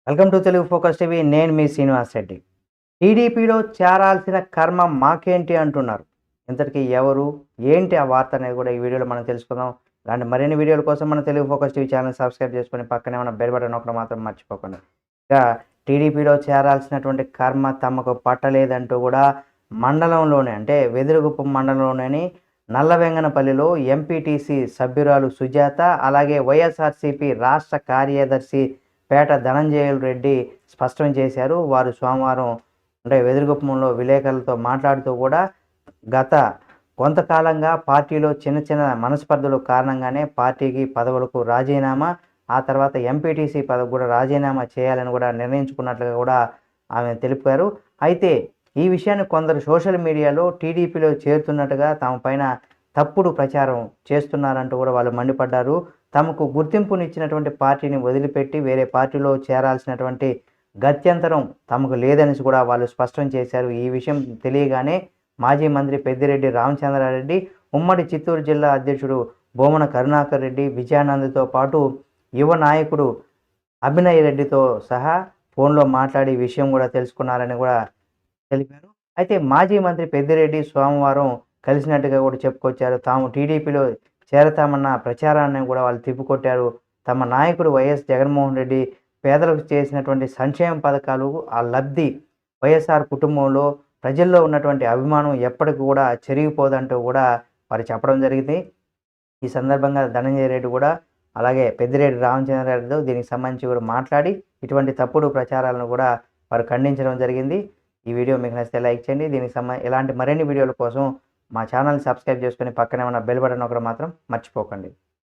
Welcome to Telugu focus TV. నేను మీ శ్రీనివాస్ రెడ్డి. టీడీపీలో చేరాల్సిన కర్మ మాకేంటి అంటున్నారు. ఇంతటికీ ఎవరు, ఏంటి ఆ వార్త అనేది కూడా ఈ వీడియోలో మనం తెలుసుకుందాం. ఇలాంటి మరిన్ని వీడియోల కోసం మన Telugu focus TV channel subscribe చేసుకొని పక్కనే ఉన్న బెల్ బటన్ నొక్కడం మాత్రం మర్చిపోకండి. ఇక టీడీపీలో చేరాల్సినటువంటి కర్మ తమకు పట్టలేదంటూ కూడా మండలంలోనే అంటే వెదురుగుప్పం మండలంలోని నల్లవెంగనపల్లిలో ఎంపీటీసీ సభ్యురాలు సుజాత, అలాగే వైఎస్ఆర్సీపీ రాష్ట్ర కార్యదర్శి పేట ధనంజయులు రెడ్డి స్పష్టం చేశారు. వారు సోమవారం అంటే వెదురుగుప్పంలో విలేకరులతో మాట్లాడుతూ కూడా గత కొంతకాలంగా పార్టీలో చిన్న చిన్న మనస్పర్ధల కారణంగానే పార్టీకి పదవులకు రాజీనామా, ఆ తర్వాత ఎంపీటీసీ పదవి కూడా రాజీనామా చేయాలని కూడా నిర్ణయించుకున్నట్లుగా కూడా ఆమె తెలిపారు. అయితే ఈ విషయాన్ని కొందరు సోషల్ మీడియాలో టీడీపీలో చేరుతున్నట్టుగా తమ పైన తప్పుడు ప్రచారం చేస్తున్నారంటూ కూడా వాళ్ళు మండిపడ్డారు. తమకు గుర్తింపునిచ్చినటువంటి పార్టీని వదిలిపెట్టి వేరే పార్టీలో చేరాల్సినటువంటి గత్యంతరం తమకు లేదనేసి కూడా వాళ్ళు స్పష్టం చేశారు. ఈ విషయం తెలియగానే మాజీ మంత్రి పెద్దిరెడ్డి రామచంద్రారెడ్డి, ఉమ్మడి చిత్తూరు జిల్లా అధ్యక్షుడు బోమన కరుణాకర్ రెడ్డి, విజయానంద్తో పాటు యువ నాయకుడు అభినయ్ రెడ్డితో సహా ఫోన్లో మాట్లాడి విషయం కూడా తెలుసుకున్నారని కూడా తెలిపారు. అయితే మాజీ మంత్రి పెద్దిరెడ్డి సోమవారం కలిసినట్టుగా కూడా చెప్పుకొచ్చారు. తాము టీడీపీలో చేరతామన్న ప్రచారాన్ని కూడా వాళ్ళు తిప్పికొట్టారు. తమ నాయకుడు వైఎస్ జగన్మోహన్ రెడ్డి పేదలకు చేసినటువంటి సంక్షేమ పథకాలు, ఆ లబ్ధి వైఎస్ఆర్ కుటుంబంలో ప్రజల్లో ఉన్నటువంటి అభిమానం ఎప్పటికి కూడా చెరిగిపోదంటూ కూడా వారు చెప్పడం జరిగింది. ఈ సందర్భంగా ధనంజయ రెడ్డి కూడా అలాగే పెద్దిరెడ్డి రామచంద్రారెడ్డితో దీనికి సంబంధించి కూడా మాట్లాడి ఇటువంటి తప్పుడు ప్రచారాలను కూడా వారు ఖండించడం జరిగింది. ఈ వీడియో మీకు నచ్చితే లైక్ చేయండి. దీనికి ఇలాంటి మరిన్ని వీడియోల కోసం మా ఛానల్ని సబ్స్క్రైబ్ చేసుకొని పక్కనే ఉన్న బెల్ బటన్ నొక్కడం మాత్రం మర్చిపోకండి.